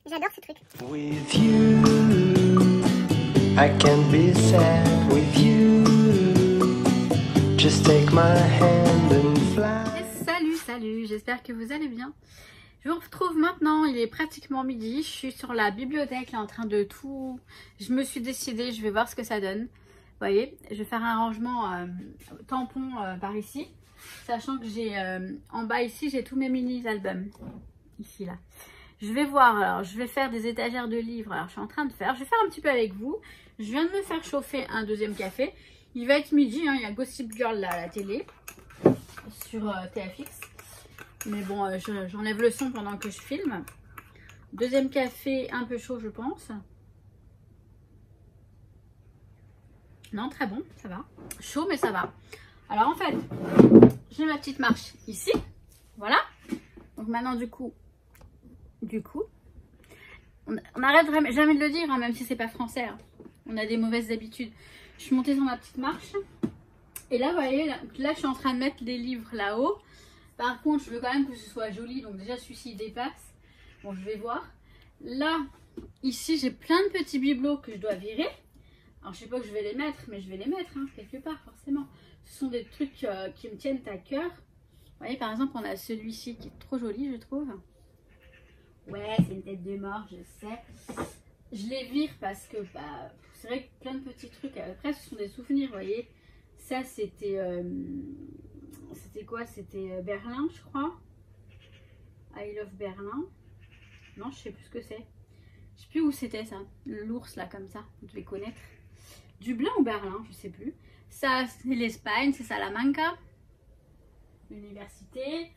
J'adore ce truc. With you, I can be sad with you. Just take my hand and fly. Salut, j'espère que vous allez bien. Je vous retrouve maintenant, il est pratiquement midi. Je suis sur la bibliothèque là, en train de tout... Je me suis décidée, je vais voir ce que ça donne. Vous voyez, je vais faire un rangement tampon par ici. Sachant que j'ai en bas ici, j'ai tous mes mini-albums. Ici, là. Je vais voir, alors je vais faire des étagères de livres. Alors je suis en train de faire, je vais faire un petit peu avec vous. Je viens de me faire chauffer un deuxième café. Il va être midi, hein, il y a Gossip Girl là à la télé. Sur TFX. Mais bon, j'enlève le son pendant que je filme. Deuxième café un peu chaud je pense. Non, très bon, ça va. Chaud mais ça va. Alors en fait, j'ai ma petite marche ici. Voilà. Donc maintenant du coup, on n'arrête jamais de le dire, hein, même si c'est pas français. Hein. On a des mauvaises habitudes. Je suis montée sur ma petite marche. Et là, vous voyez, là je suis en train de mettre les livres là-haut. Par contre, je veux quand même que ce soit joli. Donc déjà, celui-ci il dépasse. Bon, je vais voir. Là, ici, j'ai plein de petits bibelots que je dois virer. Alors, je sais pas où je vais les mettre, mais je vais les mettre hein, quelque part, forcément. Ce sont des trucs qui me tiennent à cœur. Vous voyez, par exemple, on a celui-ci qui est trop joli, je trouve. Ouais, c'est une tête de mort, je sais. Je les vire parce que bah, c'est vrai que plein de petits trucs. Après, ce sont des souvenirs, vous voyez. Ça, c'était... c'était quoi? C'était Berlin, je crois. I Love Berlin. Non, je sais plus ce que c'est. Je sais plus où c'était ça. L'ours, là, comme ça. Vous devez connaître. Dublin ou Berlin, je sais plus. Ça, c'est l'Espagne, c'est Salamanca. L'université.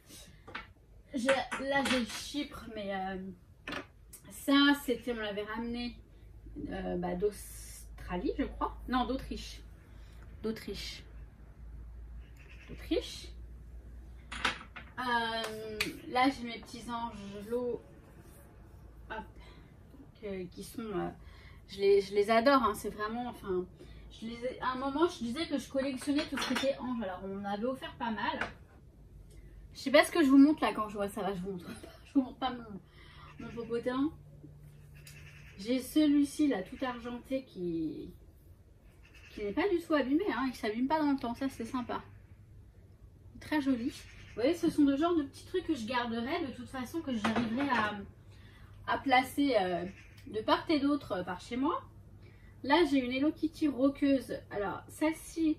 Là, j'ai Chypre, mais ça, c'était, on l'avait ramené d'Australie, je crois. Non, d'Autriche. D'Autriche. Là, j'ai mes petits angelots qui sont... je les adore, hein, c'est vraiment... Enfin, à un moment, je disais que je collectionnais tout ce qui était ange. Alors, on en avait offert pas mal. Je sais pas ce que je vous montre là quand je vois ça. Va, je vous montre pas. Je vous montre pas mon popotin. J'ai celui-ci là, tout argenté qui n'est pas du tout abîmé. Hein, il s'abîme pas dans le temps. Ça, c'est sympa. Très joli. Vous voyez, ce sont le genre de petits trucs que je garderai de toute façon, que j'arriverai à placer de part et d'autre par chez moi. Là, j'ai une Hello Kitty roqueuse. Alors, celle-ci,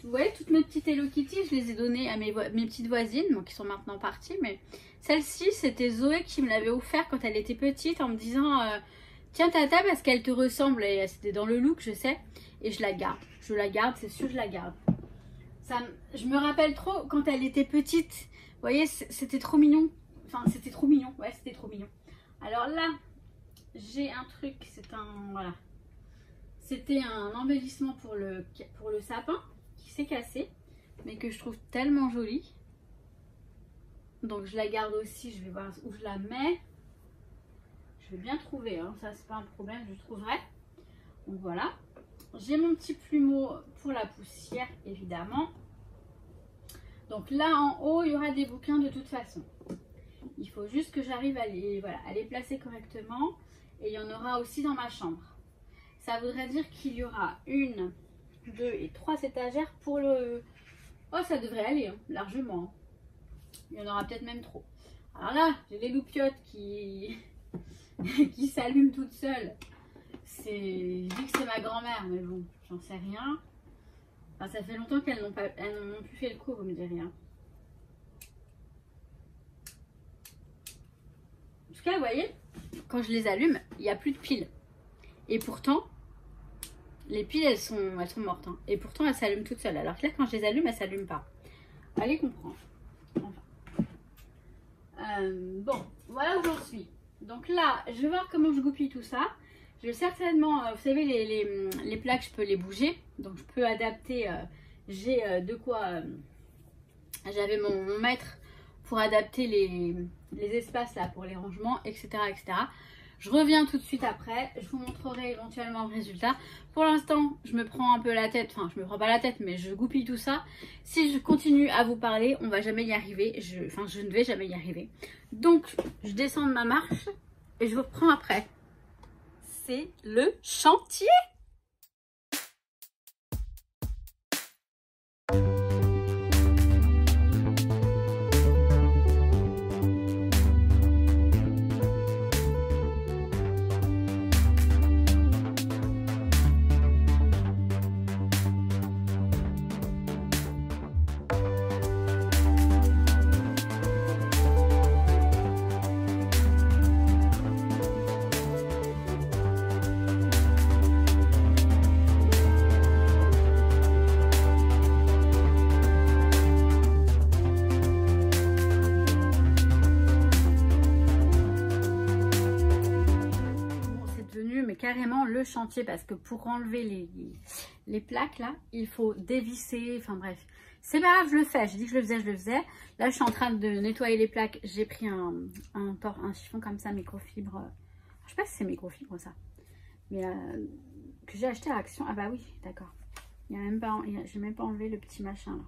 vous voyez, toutes mes petites Hello Kitty, je les ai données à mes petites voisines, donc qui sont maintenant parties. Mais celle-ci, c'était Zoé qui me l'avait offert quand elle était petite en me disant tiens Tata, parce qu'elle te ressemble. Et c'était dans le look, je sais. Et je la garde. Je la garde, c'est sûr, je la garde. Je me rappelle trop quand elle était petite. Vous voyez, c'était trop mignon. Enfin, c'était trop mignon. Ouais, c'était trop mignon. Alors là, j'ai un truc. Voilà. C'était un embellissement pour le sapin qui s'est cassé, mais que je trouve tellement joli. Donc je la garde aussi. Je vais voir où je la mets. Je vais bien trouver. Hein. Ça, c'est pas un problème. Je trouverai. Donc voilà. J'ai mon petit plumeau pour la poussière, évidemment. Donc là, en haut, il y aura des bouquins de toute façon. Il faut juste que j'arrive à les placer correctement. Et il y en aura aussi dans ma chambre. Ça voudrait dire qu'il y aura 1, 2 et 3 étagères pour le... Oh, ça devrait aller, hein, largement. Il y en aura peut-être même trop. Alors là, j'ai les loupiottes qui s'allument toutes seules. Je dis que c'est ma grand-mère, mais bon, j'en sais rien. Enfin, ça fait longtemps qu'elles n'ont plus fait le coup, vous me direz. Hein. En tout cas, vous voyez, quand je les allume, il n'y a plus de piles. Et pourtant, les piles, elles sont mortes. Hein. Et pourtant, elles s'allument toutes seules. Alors que là, quand je les allume, elles ne s'allument pas. Allez comprendre. Enfin. Bon, voilà où j'en suis. Donc là, je vais voir comment je goupille tout ça. Je vais certainement, vous savez, les plaques, je peux les bouger. Donc, je peux adapter. J'ai de quoi... J'avais mon mètre pour adapter les espaces là, pour les rangements, etc., etc. Je reviens tout de suite après. Je vous montrerai éventuellement le résultat. Pour l'instant, je me prends un peu la tête. Enfin, je me prends pas la tête, mais je goupille tout ça. Si je continue à vous parler, on va jamais y arriver. Je ne vais jamais y arriver. Donc, je descends de ma marche. et je vous reprends après. C'est le chantier. Carrément le chantier parce que pour enlever les plaques là, il faut dévisser, enfin bref. C'est pas grave, je le fais, j'ai dit que je le faisais. Là, je suis en train de nettoyer les plaques. J'ai pris un chiffon comme ça, microfibre. Je sais pas si c'est microfibre ça. Mais que j'ai acheté à Action. Ah bah oui, d'accord. J'ai même pas enlevé le petit machin là.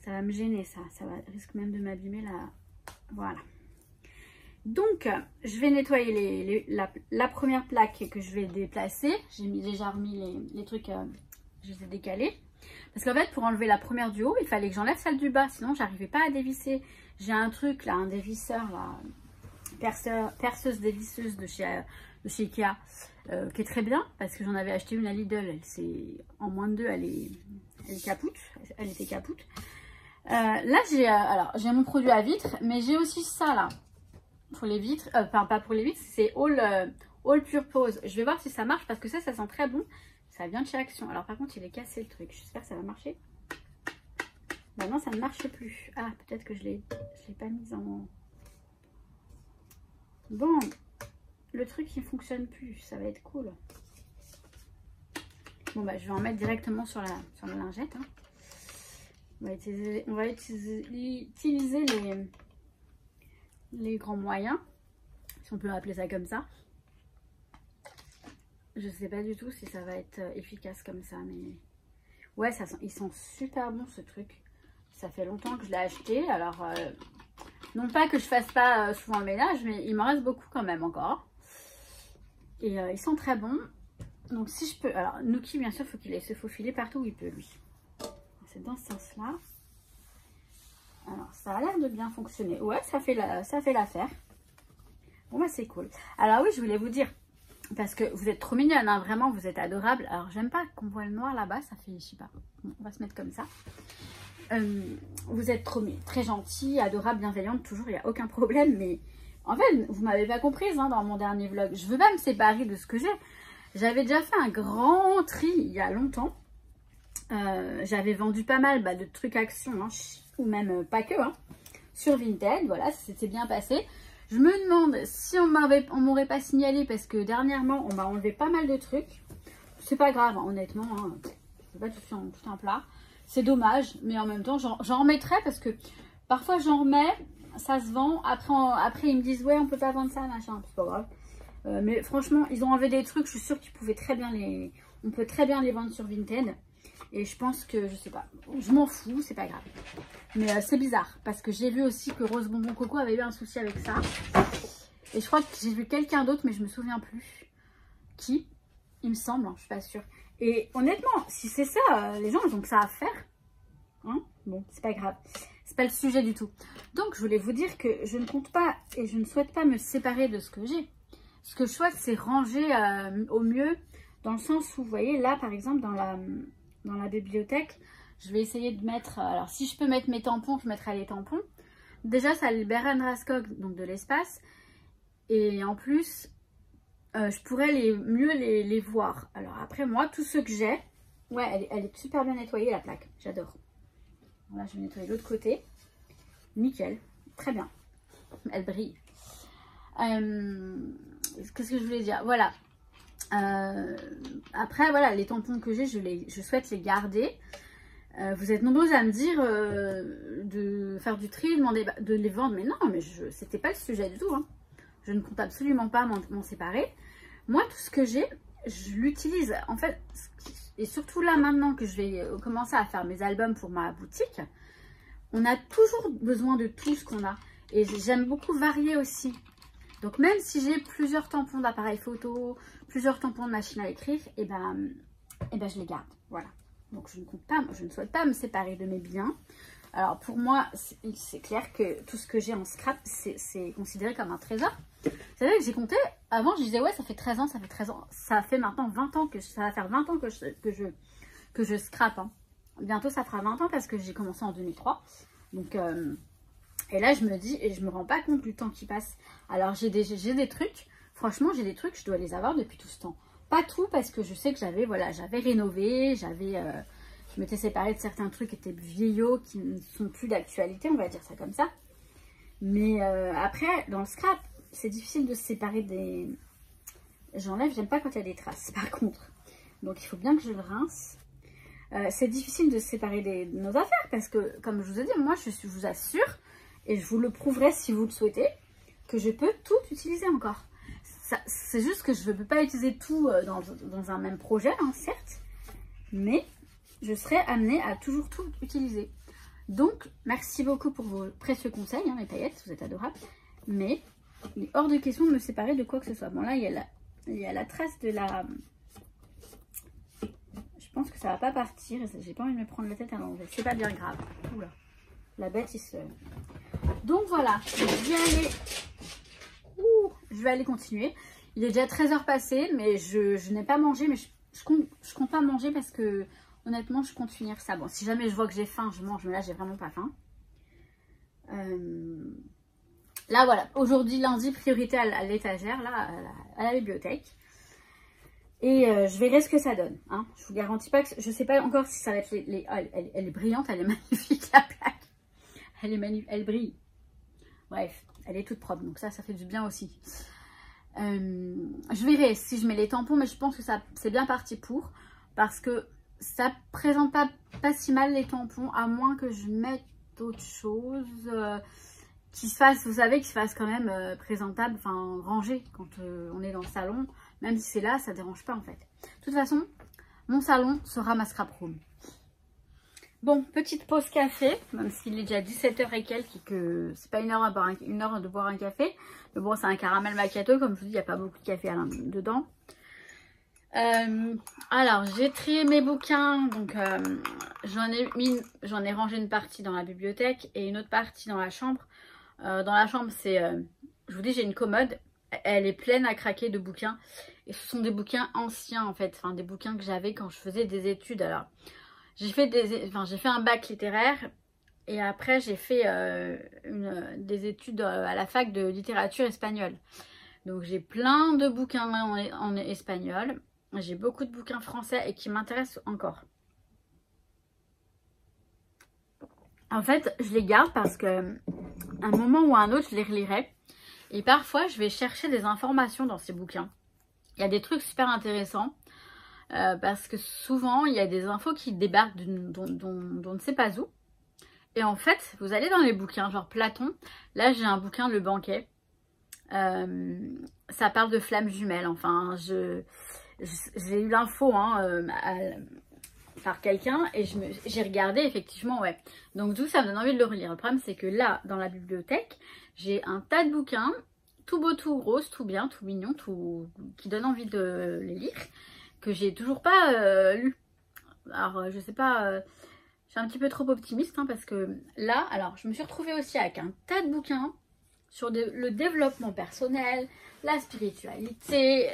Ça va me gêner ça. Ça risque même de m'abîmer là. Voilà. Donc, je vais nettoyer la première plaque que je vais déplacer. J'ai déjà remis les trucs, je les ai décalés. Parce qu'en fait, pour enlever la première du haut, il fallait que j'enlève celle du bas. Sinon, j'arrivais pas à dévisser. J'ai un truc là, un dévisseur là, perceuse dévisseuse de chez Ikea, qui est très bien. Parce que j'en avais acheté une à Lidl. En moins de 2, elle est capoute. Elle était capoute. Là, j'ai mon produit à vitre, mais j'ai aussi ça là. Pour les vitres, enfin pas pour les vitres, c'est All Pure Pose. Je vais voir si ça marche parce que ça sent très bon. Ça vient de chez Action. Alors par contre, il est cassé le truc. J'espère que ça va marcher. Bah non, ça ne marche plus. Ah, peut-être que je l'ai pas mis en... Bon, le truc il fonctionne plus. Ça va être cool. Bon bah, je vais en mettre directement sur la lingette. Hein. On va utiliser les grands moyens, si on peut appeler ça comme ça. Je sais pas du tout si ça va être efficace comme ça, mais ouais, il sent super bon ce truc. Ça fait longtemps que je l'ai acheté, alors non pas que je fasse pas souvent le ménage, mais il m'en reste beaucoup quand même encore. Et il sent très bon. Donc si je peux, alors Nuki bien sûr, faut qu'il aille se faufiler partout où il peut lui. C'est dans ce sens-là. Alors, ça a l'air de bien fonctionner. Ouais, ça fait l'affaire. Bon, bah, c'est cool. Alors, oui, je voulais vous dire, parce que vous êtes trop mignonne, hein, vraiment, vous êtes adorable. Alors, j'aime pas qu'on voit le noir là-bas, ça fait, je sais pas. Bon, on va se mettre comme ça. Vous êtes très gentille, adorable, bienveillante, toujours, il n'y a aucun problème. Mais en fait, vous m'avez pas comprise hein, dans mon dernier vlog. Je veux pas me séparer de ce que j'ai. J'avais déjà fait un grand tri il y a longtemps. J'avais vendu pas mal de trucs Action, hein, ou même pas que, hein, sur Vinted, voilà, c'était bien passé. Je me demande si on m'aurait pas signalé parce que dernièrement, on m'a enlevé pas mal de trucs. C'est pas grave, hein, honnêtement, hein, c'est pas tout un plat. C'est dommage, mais en même temps, j'en remettrai parce que parfois j'en remets, ça se vend. Après ils me disent, ouais, on peut pas vendre ça, machin, c'est pas grave. Mais franchement, ils ont enlevé des trucs, je suis sûre qu'ils pouvaient très bien on peut très bien les vendre sur Vinted. Et je pense que, je sais pas, je m'en fous, c'est pas grave. Mais c'est bizarre, parce que j'ai vu aussi que Rose Bonbon Coco avait eu un souci avec ça. Et je crois que j'ai vu quelqu'un d'autre, mais je me souviens plus. Qui? Il me semble, hein, je suis pas sûre. Et honnêtement, si c'est ça, les gens, ils ont que ça à faire. Hein? Bon, c'est pas grave. C'est pas le sujet du tout. Donc, je voulais vous dire que je ne compte pas et je ne souhaite pas me séparer de ce que j'ai. Ce que je souhaite, c'est ranger au mieux, dans le sens où, vous voyez, là, par exemple, dans la bibliothèque, je vais essayer de mettre, alors si je peux mettre mes tampons, je mettrai les tampons. Déjà, ça libère un Raskog, donc de l'espace. Et en plus, je pourrais mieux les voir. Alors après, moi, tout ce que j'ai, ouais, elle est super bien nettoyée, la plaque. J'adore. Voilà, je vais nettoyer l'autre côté. Nickel, très bien. Elle brille. Qu'est-ce que je voulais dire? Voilà. Après, voilà, les tampons que j'ai, je souhaite les garder. Vous êtes nombreuses à me dire de faire du tri, de les vendre. Mais non, mais c'était pas le sujet du tout. Hein. Je ne compte absolument pas m'en séparer. Moi, tout ce que j'ai, je l'utilise. En fait, et surtout là, maintenant que je vais commencer à faire mes albums pour ma boutique, on a toujours besoin de tout ce qu'on a. Et j'aime beaucoup varier aussi. Donc même si j'ai plusieurs tampons d'appareil photo, plusieurs tampons de machine à écrire, et ben je les garde. Voilà. Donc je ne souhaite pas me séparer de mes biens. Alors pour moi, c'est clair que tout ce que j'ai en scrap, c'est considéré comme un trésor. Vous savez que j'ai compté, avant je disais ouais ça fait 13 ans, ça fait 13 ans. Ça fait maintenant 20 ans, ça va faire 20 ans que je scrape. Hein. Bientôt ça fera 20 ans parce que j'ai commencé en 2003. Donc... et là, je me dis, et je me rends pas compte du temps qui passe. Alors, j'ai des trucs, franchement, j'ai des trucs, je dois les avoir depuis tout ce temps. Pas tout, parce que je sais que j'avais rénové, je m'étais séparée de certains trucs qui étaient vieillots, qui ne sont plus d'actualité, on va dire ça comme ça. Mais après, dans le scrap, c'est difficile de se séparer des... J'enlève, j'aime pas quand il y a des traces, par contre. Donc, il faut bien que je le rince. C'est difficile de se séparer de nos affaires, parce que, comme je vous ai dit, moi, je vous assure... Et je vous le prouverai si vous le souhaitez, que je peux tout utiliser encore. C'est juste que je ne peux pas utiliser tout dans un même projet, hein, certes. Mais je serai amenée à toujours tout utiliser. Donc, merci beaucoup pour vos précieux conseils, hein, mes paillettes, vous êtes adorables. Mais il est hors de question de me séparer de quoi que ce soit. Bon, là, il y a la trace de la... Je pense que ça va pas partir. J'ai pas envie de me prendre la tête à l'enlever. C'est pas bien grave. Oula. La bête, il se... Donc voilà, je vais aller continuer. Il est déjà 13 h passées, mais je n'ai pas mangé, mais je compte pas manger parce que honnêtement, je compte finir ça. Bon, si jamais je vois que j'ai faim, je mange, mais là, j'ai vraiment pas faim. Là, voilà, aujourd'hui, lundi, priorité à l'étagère, là, à la bibliothèque. Et je verrai ce que ça donne. Hein. Je vous garantis pas que... Je sais pas encore si ça va être elle est brillante, elle est magnifique, la plaque. Elle est magnifique, elle brille. Bref, elle est toute propre, donc ça fait du bien aussi. Je verrai si je mets les tampons, mais je pense que c'est bien parti pour. Parce que ça présente pas si mal les tampons, à moins que je mette autre chose qui se fasse, vous savez, qui se fasse quand même présentable, enfin rangé quand on est dans le salon. Même si c'est là, ça dérange pas en fait. De toute façon, mon salon sera ma scrap room. Bon, petite pause café, même s'il est déjà 17 h et quelques, que c'est pas une heure de boire un café. Mais bon, c'est un caramel macchiato, comme je vous dis, il n'y a pas beaucoup de café dedans. Alors, j'ai trié mes bouquins, donc j'en ai rangé une partie dans la bibliothèque et une autre partie dans la chambre. Dans la chambre, je vous dis, j'ai une commode, elle est pleine à craquer de bouquins. Et ce sont des bouquins anciens en fait, enfin des bouquins que j'avais quand je faisais des études. Alors, j'ai fait un bac littéraire et après j'ai fait des études à la fac de littérature espagnole. Donc j'ai plein de bouquins en espagnol. J'ai beaucoup de bouquins français et qui m'intéressent encore. En fait, je les garde parce que à un moment ou à un autre, je les relirai. Et parfois, je vais chercher des informations dans ces bouquins. Il y a des trucs super intéressants. Parce que souvent, il y a des infos qui débarquent d'on ne sait pas où. Et en fait, vous allez dans les bouquins, genre Platon. Là, j'ai un bouquin, Le Banquet. Ça parle de flammes jumelles. Enfin, j'ai eu l'info par quelqu'un et j'ai regardé, effectivement, ouais. Donc, d'où ça me donne envie de le relire. Le problème, c'est que là, dans la bibliothèque, j'ai un tas de bouquins, tout beau, tout rose, tout bien, tout mignon, qui donne envie de les lire, que j'ai toujours pas lu. Alors, je sais pas, je suis un petit peu trop optimiste, hein, parce que là, alors, je me suis retrouvée aussi avec un tas de bouquins sur le développement personnel, la spiritualité,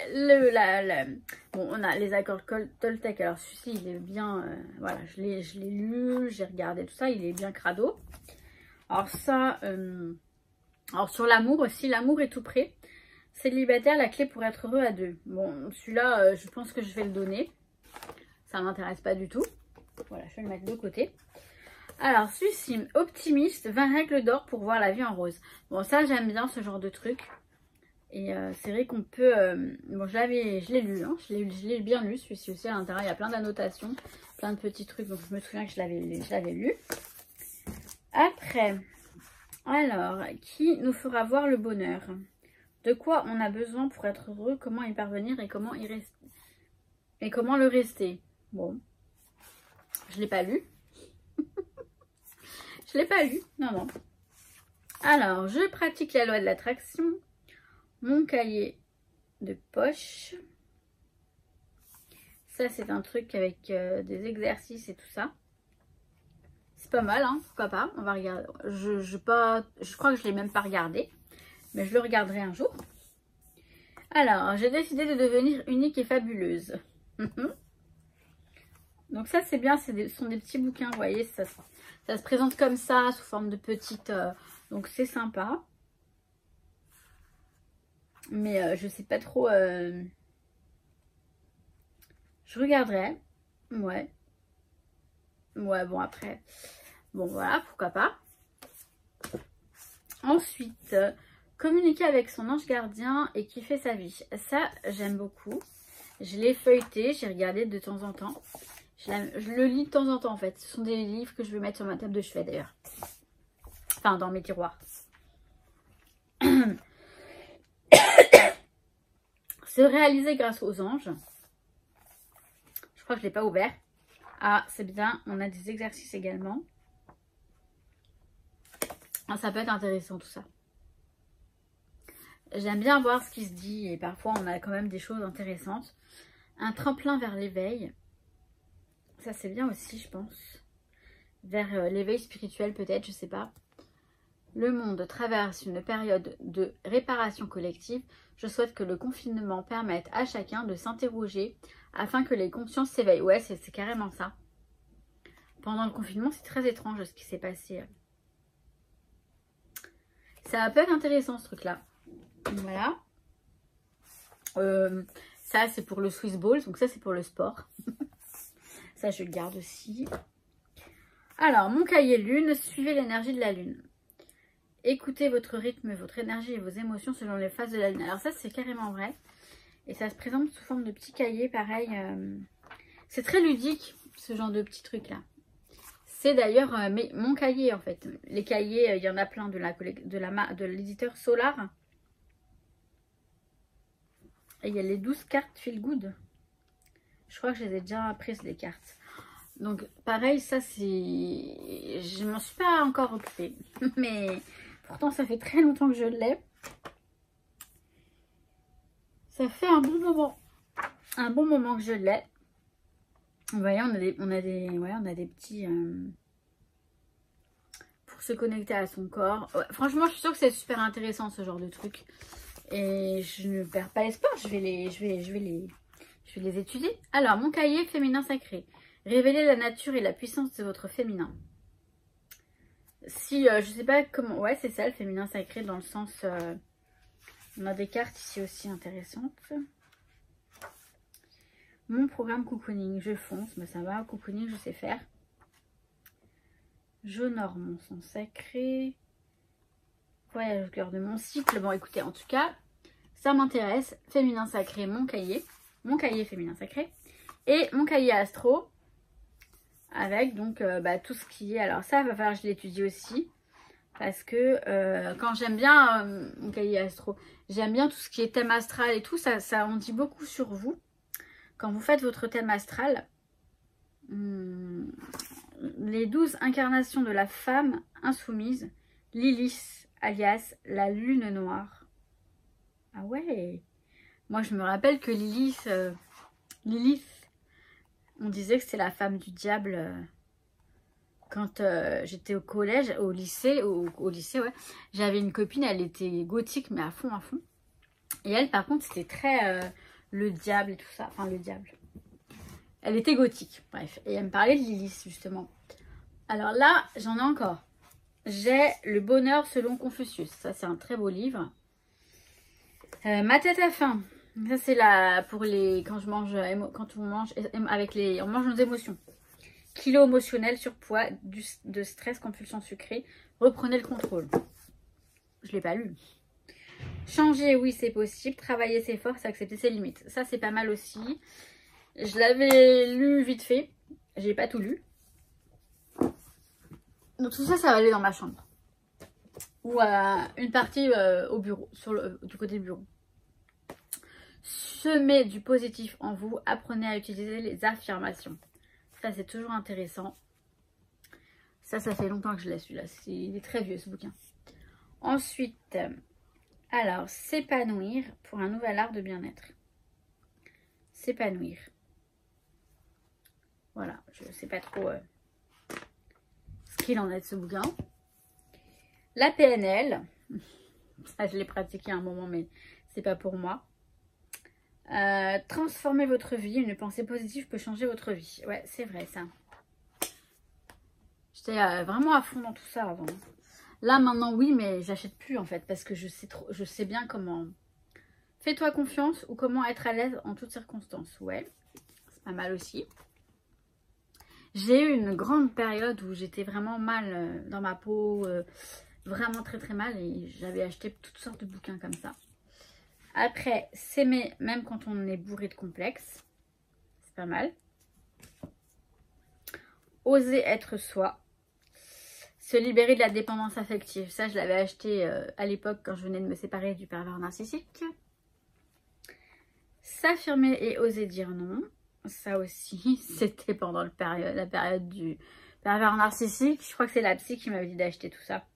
bon, on a les accords Toltec. Alors, celui-ci, il est bien, voilà, je l'ai lu, j'ai regardé tout ça, il est bien crado. Alors ça, alors sur l'amour aussi, l'amour est tout près. Célibataire, la clé pour être heureux à deux. Bon, celui-là, je pense que je vais le donner. Ça ne m'intéresse pas du tout. Voilà, je vais le mettre de côté. Alors, celui-ci, optimiste, 20 règles d'or pour voir la vie en rose. Bon, ça, j'aime bien ce genre de truc. Et c'est vrai qu'on peut... bon, je l'ai lu, hein, je l'ai bien lu, celui-ci aussi. À l'intérieur, il y a plein d'annotations, plein de petits trucs. Donc, je me souviens que je l'avais lu. Après, alors, qui nous fera voir le bonheur? De quoi on a besoin pour être heureux? Comment y parvenir et comment y rester? Et comment le rester? Bon, je l'ai pas lu. Je l'ai pas lu, non. Alors, je pratique la loi de l'attraction. Mon cahier de poche. Ça, c'est un truc avec des exercices et tout ça. C'est pas mal, hein, pourquoi pas. On va regarder. Je crois que je ne l'ai même pas regardé. Mais je le regarderai un jour. Alors, j'ai décidé de devenir unique et fabuleuse. Donc ça, c'est bien. Ce sont des petits bouquins, vous voyez. Ça se présente comme ça, sous forme de petites... donc c'est sympa. Mais je sais pas trop... Je regarderai. Ouais. Ouais, bon, après... Bon, voilà, pourquoi pas. Ensuite, communiquer avec son ange gardien et kiffer sa vie. Ça, j'aime beaucoup. Je l'ai feuilleté, j'ai regardé de temps en temps. Je le lis de temps en temps, en fait. Ce sont des livres que je vais mettre sur ma table de chevet, d'ailleurs. Enfin, dans mes tiroirs. Se réaliser grâce aux anges. Je crois que je ne l'ai pas ouvert. Ah, c'est bien. On a des exercices également. Ah, ça peut être intéressant tout ça. J'aime bien voir ce qui se dit et parfois on a quand même des choses intéressantes. Un tremplin vers l'éveil. Ça c'est bien aussi, je pense. Vers l'éveil spirituel peut-être, je sais pas. Le monde traverse une période de réparation collective. Je souhaite que le confinement permette à chacun de s'interroger afin que les consciences s'éveillent. Ouais, c'est carrément ça. Pendant le confinement, c'est très étrange ce qui s'est passé. Ça peut être intéressant ce truc-là. Voilà. Ça, c'est pour le Swiss Ball. Donc ça, c'est pour le sport. Ça, je le garde aussi. Alors, mon cahier lune. Suivez l'énergie de la lune. Écoutez votre rythme, votre énergie et vos émotions selon les phases de la lune. Alors ça, c'est carrément vrai. Et ça se présente sous forme de petits cahiers, pareil. C'est très ludique, ce genre de petits trucs-là. C'est d'ailleurs mon cahier, en fait. Les cahiers, il y en a plein de l'éditeur Solar. Et il y a les 12 cartes Feel Good. Je crois que je les ai déjà prises, les cartes. Donc, pareil, ça, c'est... Je m'en suis pas encore occupée. Mais pourtant, ça fait très longtemps que je l'ai. Ça fait un bon moment. Un bon moment que je l'ai. Vous voyez, on a des petits... pour se connecter à son corps. Ouais, franchement, je suis sûre que c'est super intéressant, ce genre de truc. Et je ne perds pas espoir. Je vais les étudier. Alors, mon cahier féminin sacré. Révélez la nature et la puissance de votre féminin. Si, je sais pas comment... Ouais, c'est ça, le féminin sacré, dans le sens... on a des cartes ici aussi intéressantes. Mon programme cocooning, je fonce, mais ça va. Cocooning, je sais faire. J'honore mon sang sacré. Voyage au cœur de mon cycle. Bon, écoutez, en tout cas, ça m'intéresse. Féminin sacré, mon cahier féminin sacré. Et mon cahier astro. Avec donc tout ce qui est... Alors ça, il va falloir que je l'étudie aussi. Parce que quand j'aime bien mon cahier astro, j'aime bien tout ce qui est thème astral et tout. Ça en dit beaucoup sur vous. Quand vous faites votre thème astral, les 12 incarnations de la femme insoumise, Lilith, alias la lune noire. Ah ouais. Moi, je me rappelle que Lilith, on disait que c'est la femme du diable. Quand j'étais au collège, au lycée, ouais, j'avais une copine, elle était gothique, mais à fond. Et elle, par contre, c'était très le diable et tout ça. Enfin, le diable. Elle était gothique, bref. Et elle me parlait de Lilith, justement. Alors là, j'en ai encore. J'ai Le bonheur selon Confucius. Ça, c'est un très beau livre. Ma tête a faim. Ça, c'est là pour les... Quand on mange avec les... On mange nos émotions. Kilo émotionnel, surpoids, de stress, compulsion sucrée. Reprenez le contrôle. Je ne l'ai pas lu. Changer, oui, c'est possible. Travailler ses forces, accepter ses limites. Ça, c'est pas mal aussi. Je l'avais lu vite fait. J'ai pas tout lu. Donc tout ça, ça va aller dans ma chambre. Ou une partie au bureau, du côté du bureau. Semez du positif en vous. Apprenez à utiliser les affirmations. Ça, c'est toujours intéressant. Ça fait longtemps que je l'ai, celui-là. Il est très vieux, ce bouquin. Ensuite, Alors, s'épanouir pour un nouvel art de bien-être. S'épanouir. Voilà, je ne sais pas trop ce qu'il en est de ce bouquin. La PNL. Ça, je l'ai pratiqué un moment, mais c'est pas pour moi. Transformer votre vie. Une pensée positive peut changer votre vie. Ouais, c'est vrai ça. J'étais vraiment à fond dans tout ça avant. Là, maintenant, oui, mais j'achète plus en fait. Parce que je sais bien comment... Fais-toi confiance ou comment être à l'aise en toutes circonstances. Ouais, c'est pas mal aussi. J'ai eu une grande période où j'étais vraiment mal dans ma peau. Vraiment très très mal. Et j'avais acheté toutes sortes de bouquins comme ça. Après, s'aimer même quand on est bourré de complexes. C'est pas mal. Oser être soi. Se libérer de la dépendance affective. Ça, je l'avais acheté à l'époque quand je venais de me séparer du pervers narcissique. S'affirmer et oser dire non. Ça aussi, c'était pendant la période du pervers narcissique. Je crois que c'est la psy qui m'avait dit d'acheter tout ça.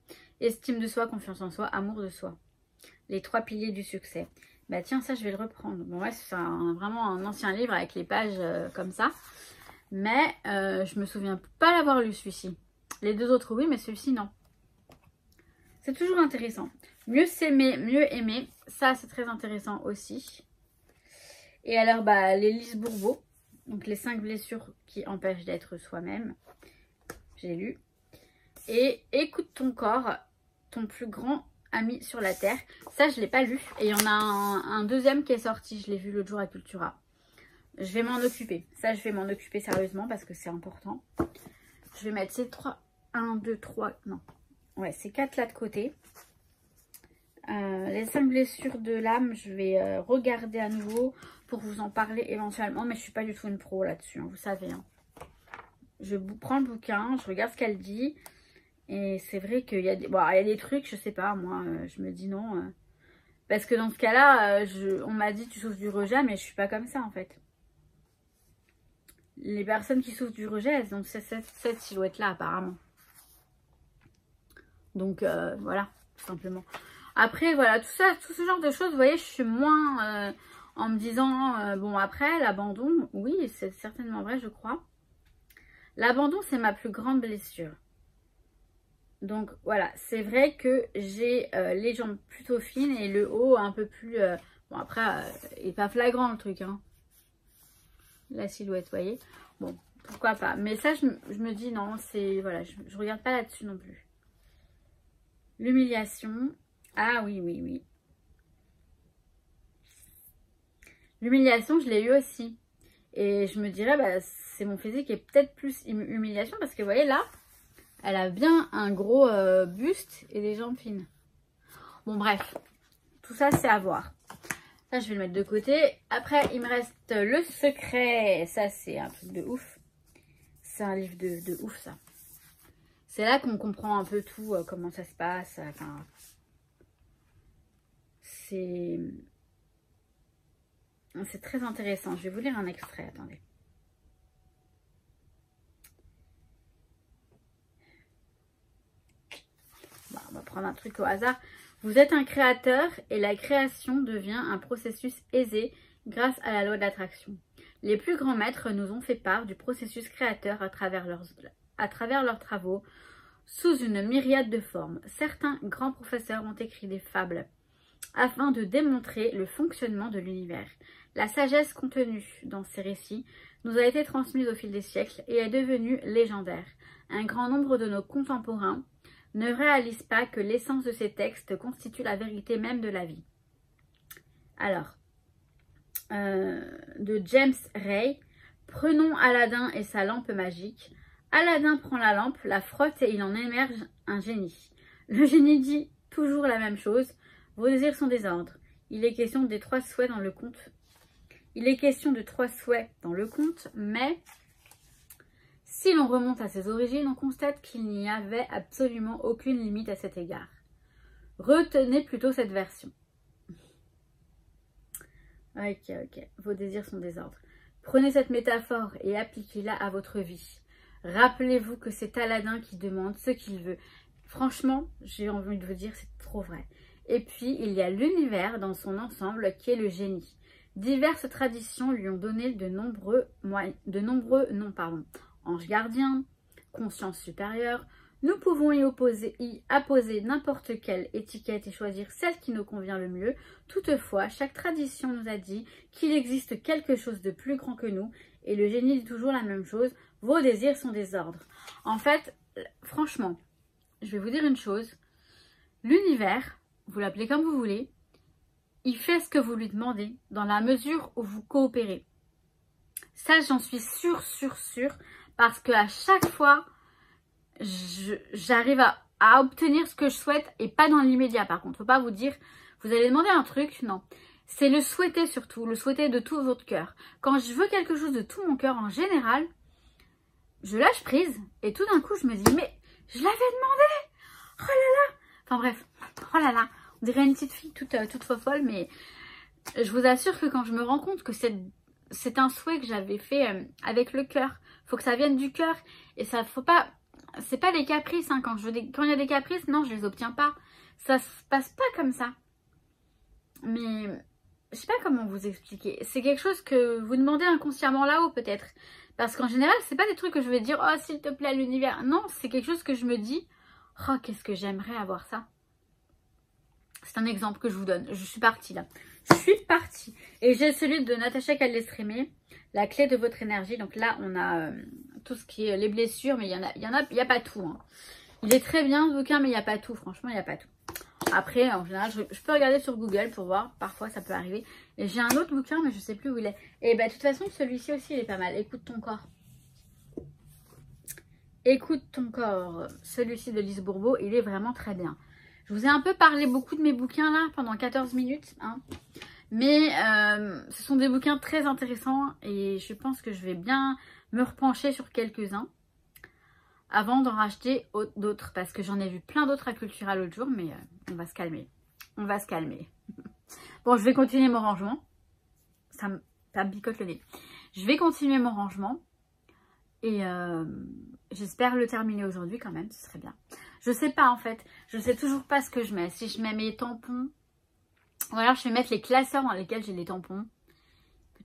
Estime de soi, confiance en soi, amour de soi. Les 3 piliers du succès. Bah tiens, ça, je vais le reprendre. Bon, ouais, c'est vraiment un ancien livre avec les pages comme ça. Mais je me souviens pas l'avoir lu, celui-ci. Les 2 autres, oui, mais celui-ci, non. C'est toujours intéressant. Mieux s'aimer, mieux aimer. Ça, c'est très intéressant aussi. Et alors, bah, les Lise Bourbeau. Donc, les 5 blessures qui empêchent d'être soi-même. J'ai lu. Et écoute ton corps, ton plus grand ami sur la terre. Ça, je ne l'ai pas lu. Et il y en a un deuxième qui est sorti. Je l'ai vu l'autre jour à Cultura. Je vais m'en occuper. Ça, je vais m'en occuper sérieusement parce que c'est important. Je vais mettre ces 3. 1, 2, 3. Non. Ouais, ces 4 là de côté. Les 5 blessures de l'âme, je vais regarder à nouveau pour vous en parler éventuellement. Mais je ne suis pas du tout une pro là-dessus, hein, vous savez. Hein. Je prends le bouquin, je regarde ce qu'elle dit. Et c'est vrai qu'il y a des... Bon, il y a des trucs, je sais pas, moi, je me dis non. Parce que dans ce cas-là, on m'a dit tu souffres du rejet, mais je suis pas comme ça en fait. Les personnes qui souffrent du rejet, elles ont cette silhouette-là apparemment. Donc voilà, tout simplement. Après, voilà, tout ça, tout ce genre de choses, vous voyez, je suis moins en me disant, bon après, l'abandon, oui, c'est certainement vrai, je crois. L'abandon, c'est ma plus grande blessure. Donc voilà, c'est vrai que j'ai les jambes plutôt fines et le haut un peu plus... bon après, il n'est pas flagrant le truc, hein. La silhouette, vous voyez. Bon, pourquoi pas. Mais ça, je me dis non, c'est... Voilà, je regarde pas là-dessus non plus. L'humiliation. Ah oui, oui, oui. L'humiliation, je l'ai eu aussi. Et je me dirais, bah, c'est mon physique et peut-être plus humiliation parce que vous voyez là, elle a bien un gros buste et des jambes fines. Bon bref, tout ça c'est à voir. Ça je vais le mettre de côté. Après il me reste Le Secret. Ça c'est un truc de ouf. C'est un livre de ouf ça. C'est là qu'on comprend un peu tout, comment ça se passe. Enfin, c'est très intéressant. Je vais vous lire un extrait, attendez. Bon, on va prendre un truc au hasard. Vous êtes un créateur et la création devient un processus aisé grâce à la loi de l'attraction. Les plus grands maîtres nous ont fait part du processus créateur à travers leurs travaux sous une myriade de formes. Certains grands professeurs ont écrit des fables afin de démontrer le fonctionnement de l'univers. La sagesse contenue dans ces récits nous a été transmise au fil des siècles et est devenue légendaire. Un grand nombre de nos contemporains ne réalisent pas que l'essence de ces textes constitue la vérité même de la vie. Alors, de James Ray, prenons Aladdin et sa lampe magique. Aladdin prend la lampe, la frotte et il en émerge un génie. Le génie dit toujours la même chose. Vos désirs sont des ordres. Il est question des 3 souhaits dans le conte. Mais si l'on remonte à ses origines, on constate qu'il n'y avait absolument aucune limite à cet égard. Retenez plutôt cette version. Ok. Vos désirs sont des ordres. Prenez cette métaphore et appliquez-la à votre vie. Rappelez-vous que c'est Aladdin qui demande ce qu'il veut. Franchement, j'ai envie de vous dire, c'est trop vrai. Et puis, il y a l'univers dans son ensemble qui est le génie. Diverses traditions lui ont donné de nombreux noms, anges gardiens, conscience supérieure. Nous pouvons y apposer n'importe quelle étiquette et choisir celle qui nous convient le mieux. Toutefois, chaque tradition nous a dit qu'il existe quelque chose de plus grand que nous et le génie dit toujours la même chose, vos désirs sont des ordres. En fait, franchement, je vais vous dire une chose, l'univers, vous l'appelez comme vous voulez, il fait ce que vous lui demandez dans la mesure où vous coopérez. Ça, j'en suis sûre, parce qu'à chaque fois, j'arrive à obtenir ce que je souhaite et pas dans l'immédiat. Par contre, faut pas vous dire, vous allez demander un truc, non. C'est le souhaiter surtout, le souhaiter de tout votre cœur. Quand je veux quelque chose de tout mon cœur, en général, je lâche prise et tout d'un coup, je me dis, mais je l'avais demandé. Oh là là. Enfin bref, oh là là. On dirait une petite fille toute folle, mais je vous assure que quand je me rends compte que c'est un souhait que j'avais fait avec le cœur, faut que ça vienne du cœur et ça faut pas, c'est pas des caprices, hein. Quand il y a des caprices, non, je les obtiens pas. Ça se passe pas comme ça. Mais je sais pas comment vous expliquer. C'est quelque chose que vous demandez inconsciemment là-haut peut-être. Parce qu'en général, c'est pas des trucs que je vais dire, oh s'il te plaît l'univers. Non, c'est quelque chose que je me dis, oh qu'est-ce que j'aimerais avoir ça. C'est un exemple que je vous donne. Je suis partie là. Je suis partie. Et j'ai celui de Natacha Calestrémé, la clé de votre énergie. Donc là, on a tout ce qui est les blessures, mais il y a pas tout. Hein. Il est très bien ce bouquin, mais il n'y a pas tout. Franchement, il n'y a pas tout. Après, en général, je peux regarder sur Google pour voir. Parfois, ça peut arriver. Et j'ai un autre bouquin, mais je ne sais plus où il est. Et bah, de toute façon, celui-ci aussi, il est pas mal. Écoute ton corps. Écoute ton corps. Celui-ci de Lise Bourbeau, il est vraiment très bien. Je vous ai un peu parlé beaucoup de mes bouquins là pendant 14 minutes. Hein. Mais ce sont des bouquins très intéressants et je pense que je vais bien me repencher sur quelques-uns avant d'en racheter d'autres. Parce que j'en ai vu plein d'autres à Cultura l'autre jour, mais on va se calmer. On va se calmer. Bon, je vais continuer mon rangement. Ça me picote le nez. Je vais continuer mon rangement et j'espère le terminer aujourd'hui quand même, ce serait bien. Je sais pas en fait, je sais toujours pas ce que je mets. Si je mets mes tampons, ou alors je vais mettre les classeurs dans lesquels j'ai les tampons.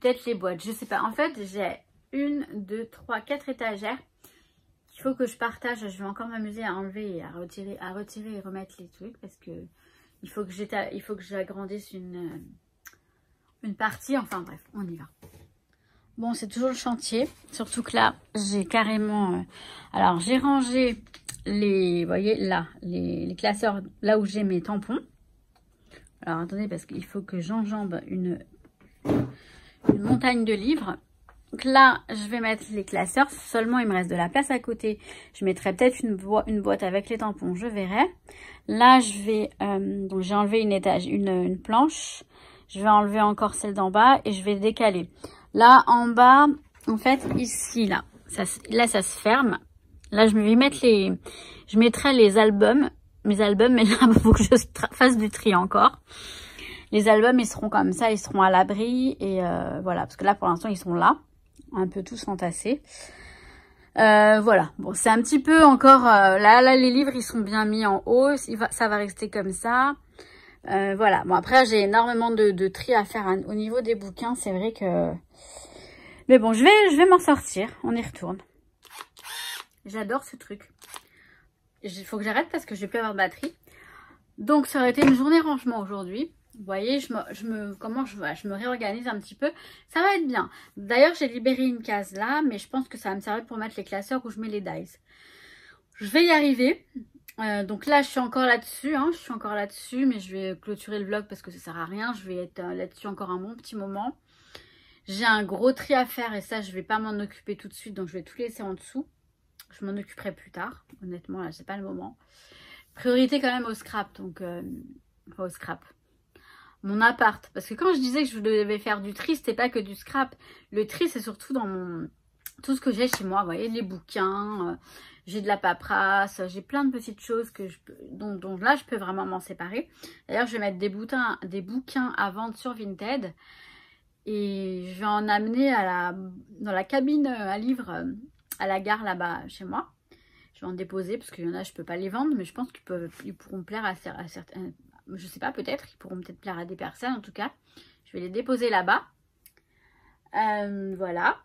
Peut-être les boîtes, je sais pas. En fait, j'ai 1, 2, 3, 4 étagères qu'il faut que je partage. Je vais encore m'amuser à enlever et à retirer et remettre les trucs parce que il faut que j'agrandisse une partie. Enfin bref, on y va. Bon, c'est toujours le chantier, surtout que là, j'ai carrément... alors, j'ai rangé les... Vous voyez, là, les classeurs, là où j'ai mes tampons. Alors, attendez, parce qu'il faut que j'enjambe une montagne de livres. Donc là, je vais mettre les classeurs. Seulement, il me reste de la place à côté. Je mettrai peut-être une boîte avec les tampons, je verrai. Là, je vais... donc, j'ai enlevé une planche. Je vais enlever encore celle d'en bas et je vais décaler. Là, en bas, en fait, ici, là, ça se ferme. Là, je vais mettre je mettrai les albums, mes albums, mais là, il faut que je fasse du tri encore. Les albums, ils seront comme ça, ils seront à l'abri, et voilà, parce que là, pour l'instant, ils sont là, un peu tous entassés. Voilà, bon, c'est un petit peu encore, là, les livres, ils sont bien mis en haut, ça va rester comme ça. Voilà, bon, après, j'ai énormément de tri à faire au niveau des bouquins, c'est vrai que... Mais bon, je vais m'en sortir. On y retourne. J'adore ce truc. Il faut que j'arrête parce que je vais plus avoir de batterie. Donc, ça aurait été une journée rangement aujourd'hui. Vous voyez, je me réorganise un petit peu. Ça va être bien. D'ailleurs, j'ai libéré une case là, mais je pense que ça va me servir pour mettre les classeurs où je mets les dies. Je vais y arriver. Donc là, je suis encore là-dessus. Hein, je suis encore là-dessus, mais je vais clôturer le vlog parce que ça sert à rien. Je vais être là-dessus encore un bon petit moment. J'ai un gros tri à faire et ça, je vais pas m'en occuper tout de suite. Donc, je vais tout laisser en dessous. Je m'en occuperai plus tard. Honnêtement, là, c'est pas le moment. Priorité quand même au scrap. Donc, enfin, au scrap. Mon appart. Parce que quand je disais que je devais faire du tri, c'était pas que du scrap. Le tri, c'est surtout dans tout ce que j'ai chez moi. Vous voyez, les bouquins. J'ai de la paperasse. J'ai plein de petites choses que dont là, je peux vraiment m'en séparer. D'ailleurs, je vais mettre des bouquins à vendre sur Vinted. Et je vais en amener dans la cabine à livres à la gare là-bas chez moi. Je vais en déposer parce qu'il y en a, je peux pas les vendre, mais je pense qu'ils pourront plaire à Je sais pas, peut-être, ils pourront peut-être plaire à des personnes. En tout cas, je vais les déposer là-bas. Voilà.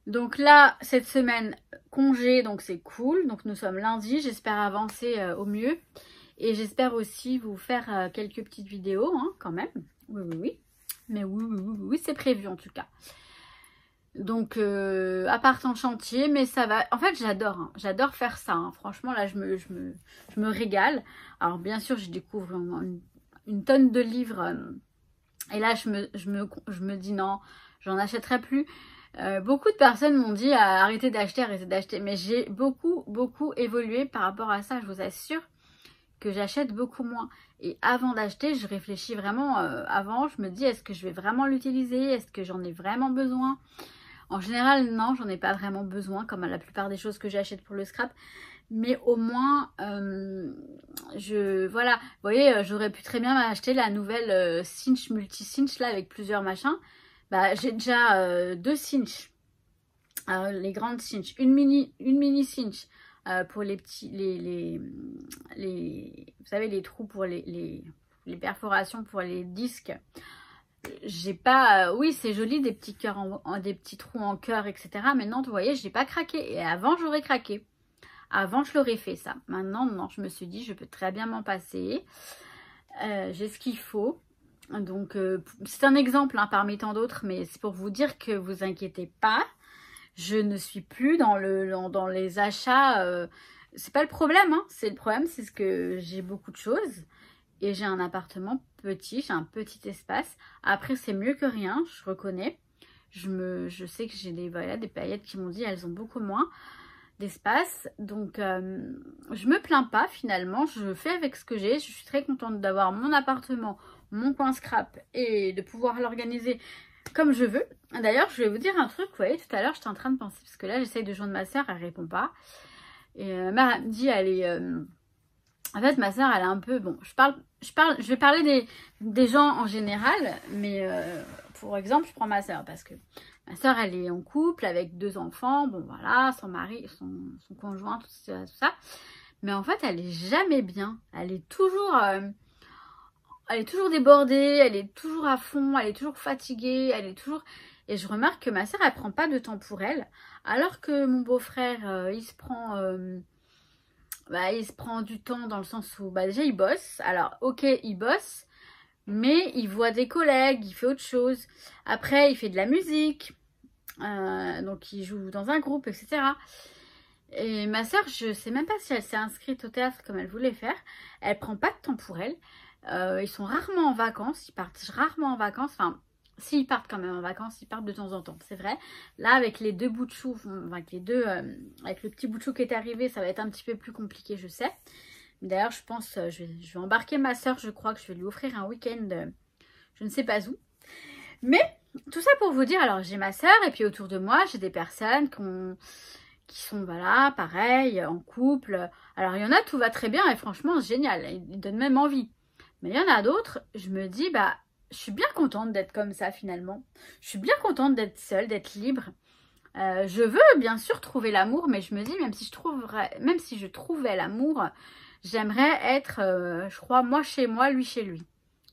Donc là, cette semaine, congé, donc c'est cool. Donc nous sommes lundi, j'espère avancer au mieux. Et j'espère aussi vous faire quelques petites vidéos, hein, quand même. Oui. Mais oui, c'est prévu en tout cas. Donc, à part en chantier, mais ça va. En fait, j'adore. Hein. J'adore faire ça. Hein. Franchement, là, je me régale. Alors, bien sûr, je découvre une tonne de livres. Et là, je me dis non, j'en achèterai plus. Beaucoup de personnes m'ont dit arrêtez d'acheter. Mais j'ai beaucoup évolué par rapport à ça, je vous assure. Que j'achète beaucoup moins. Et avant d'acheter, je réfléchis vraiment avant. Je me dis, est-ce que je vais vraiment l'utiliser? Est-ce que j'en ai vraiment besoin? En général, non, j'en ai pas vraiment besoin, comme à la plupart des choses que j'achète pour le scrap. Mais au moins, voilà. Vous voyez, j'aurais pu très bien m'acheter la nouvelle cinch, multi-cinch, là, avec plusieurs machins. Bah, j'ai déjà 2 cinch. Les grandes cinch. Une mini cinch. Pour les petits, vous savez, les trous pour les perforations pour les disques. J'ai pas, oui, c'est joli, des petits cœurs, des petits trous en cœur, etc. Mais non, vous voyez, j'ai pas craqué. Et avant, j'aurais craqué. Avant, je l'aurais fait, ça. Maintenant, non, je me suis dit, je peux très bien m'en passer. J'ai ce qu'il faut. Donc, c'est un exemple, hein, parmi tant d'autres, mais c'est pour vous dire que vous inquiétez pas. Je ne suis plus dans les achats. C'est pas le problème, hein. C'est le problème, c'est que j'ai beaucoup de choses. Et j'ai un appartement petit, j'ai un petit espace. Après, c'est mieux que rien, je reconnais. Je sais que j'ai des paillettes qui m'ont dit elles ont beaucoup moins d'espace. Donc, je me plains pas finalement. Je fais avec ce que j'ai. Je suis très contente d'avoir mon appartement, mon coin scrap et de pouvoir l'organiser comme je veux. D'ailleurs, je vais vous dire un truc. Vous voyez, tout à l'heure, j'étais en train de penser, parce que là, j'essaye de joindre ma soeur, elle répond pas. Et ma me dit, elle est... En fait, ma soeur, elle est un peu... Bon, je vais parler des gens en général, mais pour exemple, je prends ma soeur, parce que ma soeur, elle est en couple avec 2 enfants, bon voilà, son mari, son conjoint, tout ça. Mais en fait, elle est jamais bien. Elle est toujours débordée, elle est toujours à fond, elle est toujours fatiguée, elle est toujours... Et je remarque que ma soeur, elle prend pas de temps pour elle, alors que mon beau-frère, il se prend du temps dans le sens où, déjà, il bosse. Alors, ok, il bosse, mais il voit des collègues, il fait autre chose. Après, il fait de la musique, donc il joue dans un groupe, etc. Et ma soeur, je sais même pas si elle s'est inscrite au théâtre comme elle voulait faire. Elle prend pas de temps pour elle. Ils sont rarement en vacances, ils partent rarement en vacances, enfin, s'ils partent quand même en vacances, ils partent de temps en temps, c'est vrai. Là, avec les 2 bouts de chou, avec le petit bout de chou qui est arrivé, ça va être un petit peu plus compliqué, je sais. D'ailleurs, je pense, je vais embarquer ma soeur, je crois que je vais lui offrir un week-end, je ne sais pas où. Mais, tout ça pour vous dire, alors j'ai ma soeur, et puis autour de moi, j'ai des personnes qui sont, voilà, pareil, en couple. Alors, il y en a, tout va très bien, et franchement, c'est génial, ils donnent même envie. Mais il y en a d'autres, je me dis, je suis bien contente d'être comme ça finalement. Je suis bien contente d'être seule, d'être libre. Je veux bien sûr trouver l'amour, mais je me dis, même si je trouvais l'amour, j'aimerais être, je crois, moi chez moi, lui chez lui.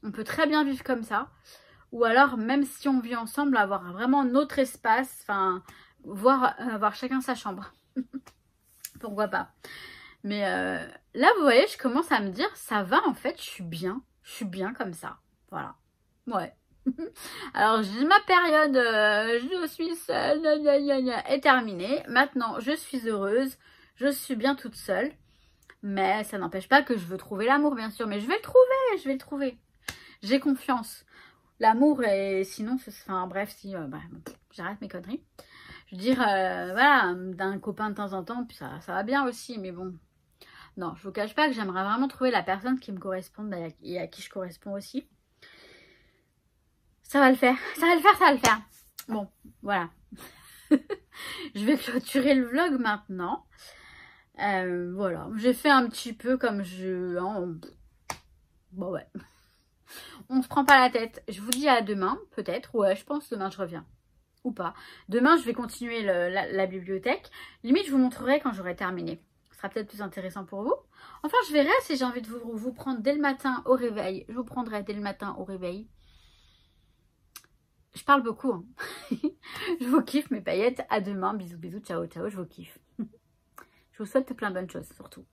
On peut très bien vivre comme ça. Ou alors, même si on vit ensemble, avoir vraiment notre espace, enfin, avoir chacun sa chambre. Pourquoi pas. Mais là, vous voyez, je commence à me dire, ça va en fait, je suis bien comme ça. Voilà. Ouais. Alors, ma période, je suis seule, est terminée. Maintenant, je suis heureuse, je suis bien toute seule. Mais ça n'empêche pas que je veux trouver l'amour, bien sûr. Mais je vais le trouver. J'ai confiance. L'amour, et sinon, enfin bref, si j'arrête mes conneries. Je veux dire, voilà, d'un copain de temps en temps, puis ça va bien aussi, mais bon. Non, je vous cache pas que j'aimerais vraiment trouver la personne qui me corresponde et à qui je corresponds aussi. Ça va le faire. Bon, voilà. Je vais clôturer le vlog maintenant. Voilà, j'ai fait un petit peu comme bon ouais. On se prend pas la tête. Je vous dis à demain, peut-être. Ouais, je pense demain je reviens. Ou pas. Demain, je vais continuer la bibliothèque. Limite, je vous montrerai quand j'aurai terminé. Ce sera peut-être plus intéressant pour vous. Enfin, je verrai si j'ai envie de vous prendre dès le matin au réveil. Je vous prendrai dès le matin au réveil. Je parle beaucoup. Hein. Je vous kiffe mes paillettes. À demain. Bisous, bisous. Ciao, ciao. Je vous kiffe. Je vous souhaite plein de bonnes choses surtout.